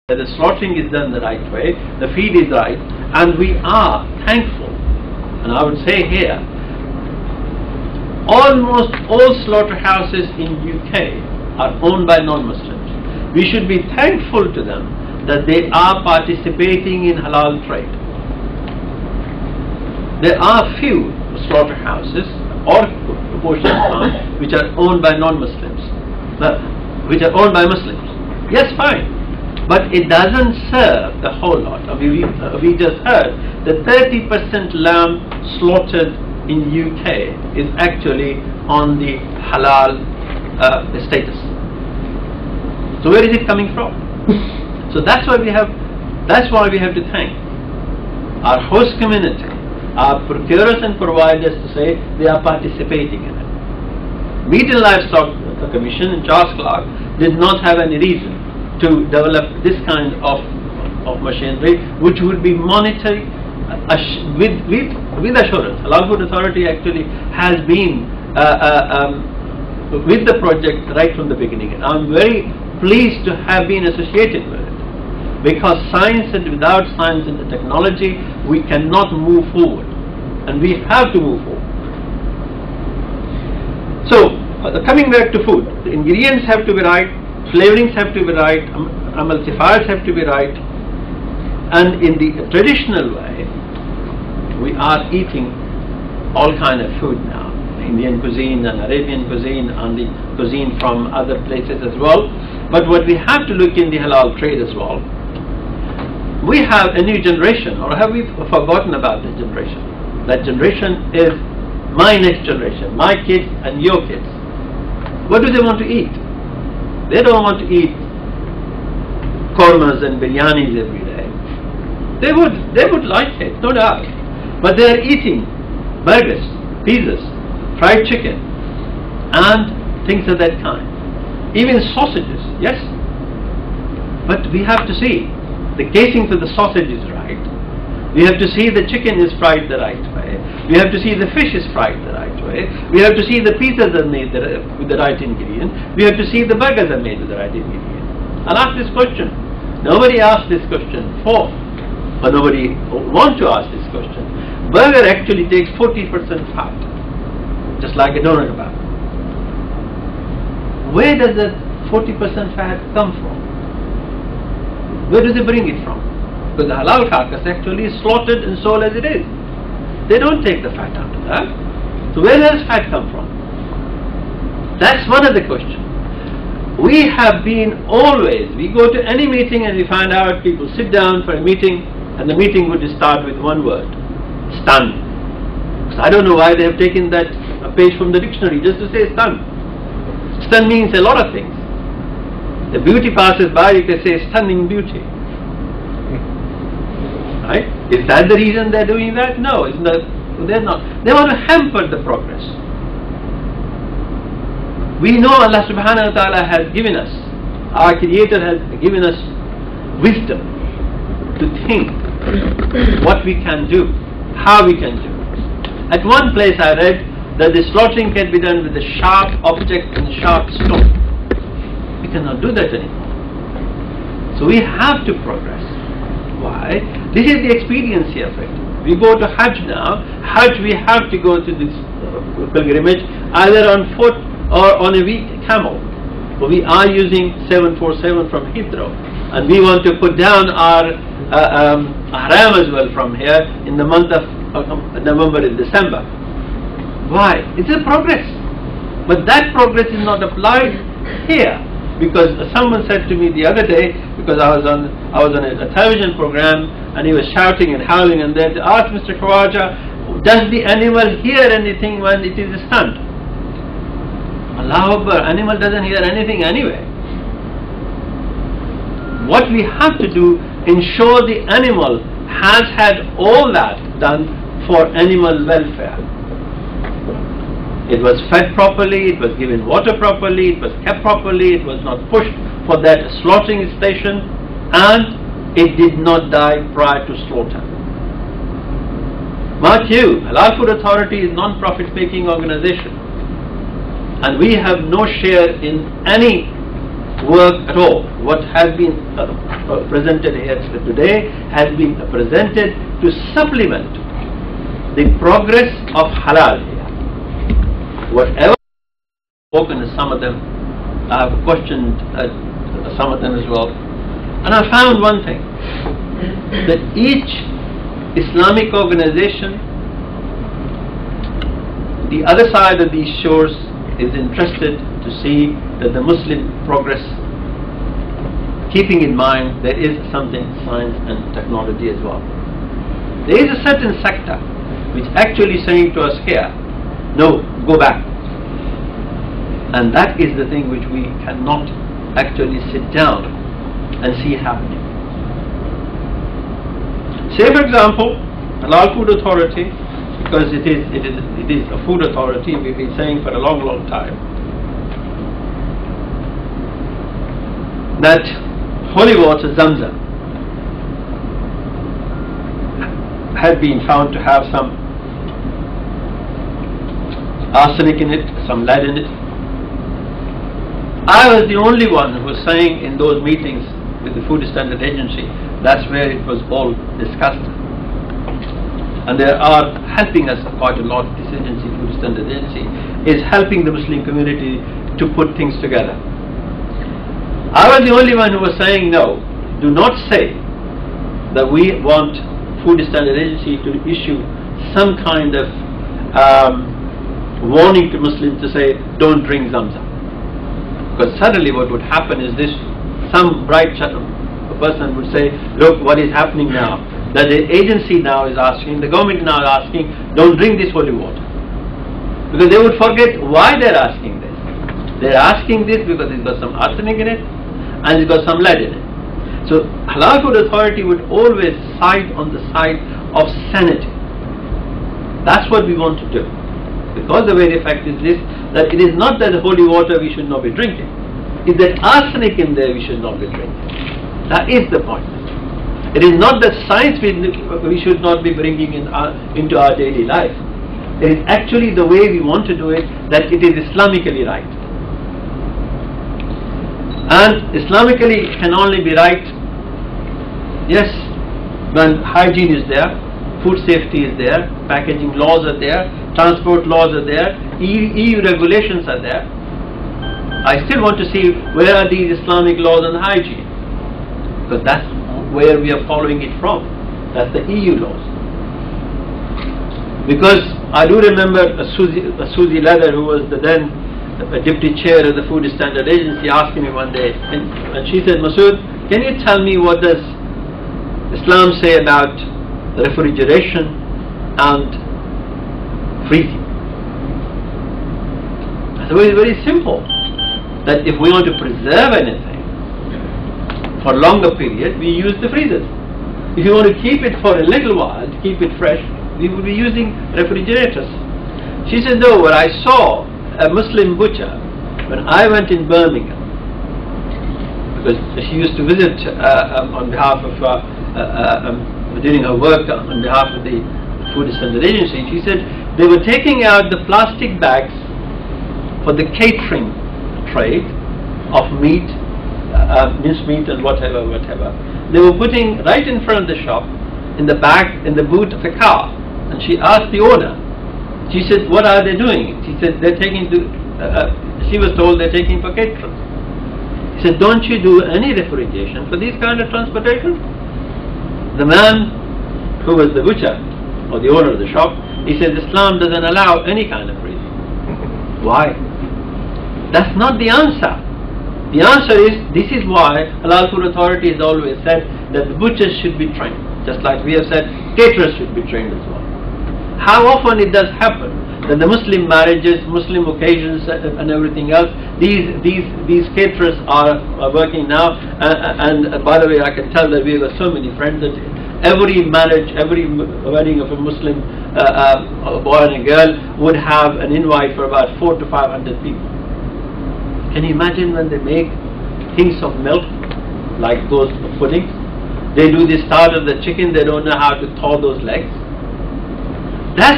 that the slaughtering is done the right way, the feed is right, and we are thankful. And I would say here, almost all slaughterhouses in UK are owned by non-Muslims. We should be thankful to them that they are participating in halal trade. There are few slaughterhouses or proportion of farms which are owned by non-Muslims, which are owned by Muslims. Yes, fine, but it doesn't serve the whole lot. We just heard that 30% lamb slaughtered in UK is actually on the halal status. So where is it coming from? So that's why we have to thank our host community, our procurers and providers, to say they are participating in it. Meat and Livestock Commission in Charles Clark did not have any reason to develop this kind of machinery, which would be monitored with assurance. Halal Food Authority actually has been with the project right from the beginning, and I'm very pleased to have been associated with it, because science, and without science and the technology we cannot move forward, and we have to move forward. So coming back to food, the ingredients have to be right, flavorings have to be right, emulsifiers have to be right, and in the traditional way we are eating all kind of food now, Indian cuisine and Arabian cuisine and the cuisine from other places as well. But what we have to look in the halal trade as well, we have a new generation, or have we forgotten about this generation? That generation is my next generation, my kids and your kids. What do they want to eat? They don't want to eat kormas and biryanis every day. They would like it, no doubt. But they are eating burgers, pizzas, fried chicken, and things of that kind. Even sausages, yes. But we have to see the casing for the sausage is right. We have to see the chicken is fried the right way. We have to see the fish is fried the right way. We have to see the pizzas are made with the right ingredient. We have to see the burgers are made with the right ingredient. I'll ask this question. Nobody asked this question before, or nobody wants to ask this question. Burger actually takes 40% fat, just like a donut bar. Where does that 40% fat come from? Where does it bring it from? Because the halal carcass actually is slaughtered and sold as it is. They don't take the fat out of that. So where does fat come from? That's one of the questions. We have been always, we go to any meeting and we find out people sit down for a meeting and the meeting would start with one word: stunned. So I don't know why they have taken that page from the dictionary just to say stunned. Stun means a lot of things. The beauty passes by, you can say stunning beauty. Right? Is that the reason they're doing that? No, it's not. They're not. They want to hamper the progress. We know Allah subhanahu wa ta'ala has given us, our Creator has given us wisdom to think what we can do, how we can do. At one place I read that the slaughtering can be done with a sharp object and a sharp stone. We cannot do that anymore. So we have to progress. Why? This is the experience here of it. We go to Hajj now. Hajj, we have to go to this pilgrimage either on foot or on a camel. But we are using 747 from Heathrow, and we want to put down our haram as well from here in the month of November and December. Why? It's a progress, but that progress is not applied here, because someone said to me the other day, because I was on a television program and he was shouting and howling, and they asked Mr. Khawaja, does the animal hear anything when it is stunned? Allahu Akbar, animal doesn't hear anything anyway. What we have to do, ensure the animal has had all that done for animal welfare. It was fed properly, it was given water properly, it was kept properly, it was not pushed for that slaughtering station, and it did not die prior to slaughter. Mark you, Halal Food Authority is a non-profit making organization, and we have no share in any work at all. What has been presented here today has been presented to supplement the progress of halal here. Whatever spoken, some of them I have questioned some of them as well, and I found one thing, that each Islamic organization, the other side of these shores, is interested to see that the Muslim progress, keeping in mind there is something science and technology as well. There is a certain sector which actually saying to us here, no, go back. And that is the thing which we cannot actually sit down and see happening. Say for example, Halal Food Authority, because it is a food authority, we've been saying for a long time that holy water Zamzam had been found to have some arsenic in it, some lead in it. I was the only one who was saying in those meetings with the Food Standard Agency, that's where it was all discussed. And they are helping us quite a lot. This agency, Food Standard Agency, is helping the Muslim community to put things together. I was the only one who was saying, no, do not say that we want Food Standard Agency to issue some kind of warning to Muslims to say, don't drink Zamzam. Because suddenly what would happen is this, some bright person would say, look what is happening now. That the agency now is asking, the government now is asking, don't drink this holy water. Because they would forget why they're asking this. They're asking this because it's got some arsenic in it and it's got some lead in it. So Halal Food Authority would always side on the side of sanity. That's what we want to do. Because the very fact is this, that it is not that the holy water we should not be drinking. It's that arsenic in there we should not be drinking. That is the point. It is not that science we should not be bringing into our daily life. It is actually the way we want to do it, that it is Islamically right. And Islamically can only be right, yes, when hygiene is there, food safety is there, packaging laws are there, transport laws are there, EU regulations are there. I still want to see where are these Islamic laws on hygiene, because that's where we are following it from. That's the EU laws. Because I do remember Susie Leather, who was the then deputy chair of the Food Standard Agency, asking me one day, and she said, Masood, can you tell me what does Islam say about refrigeration and freezing? I said, well, it's very simple, that if we want to preserve anything for a longer period, we use the freezers. If you want to keep it for a little while, to keep it fresh, we would be using refrigerators. She said, no, what I saw a Muslim butcher when I went in Birmingham, because she used to visit on behalf of, doing her work on behalf of the Food Standard Agency. She said they were taking out the plastic bags for the catering trade of meat, mincemeat and whatever. They were putting right in front of the shop, in the back, in the boot of the car. And she asked the owner, she said, what are they doing? She said, they're taking to, she was told they're taking for catering. He said, don't you do any refrigeration for these kind of transportation? The man who was the butcher, or the owner of the shop, he said, Islam doesn't allow any kind of freezing. Why? That's not the answer. The answer is, this is why Halal Food Authority has always said that the butchers should be trained. Just like we have said, caterers should be trained as well. How often it does happen that the Muslim marriages, Muslim occasions and everything else, these caterers are working now, and by the way, I can tell that we have so many friends that every marriage, every wedding of a Muslim a boy and a girl would have an invite for about 400 to 500 people. Can you imagine when they make things of milk, like those puddings? They do the start of the chicken, they don't know how to thaw those legs. That's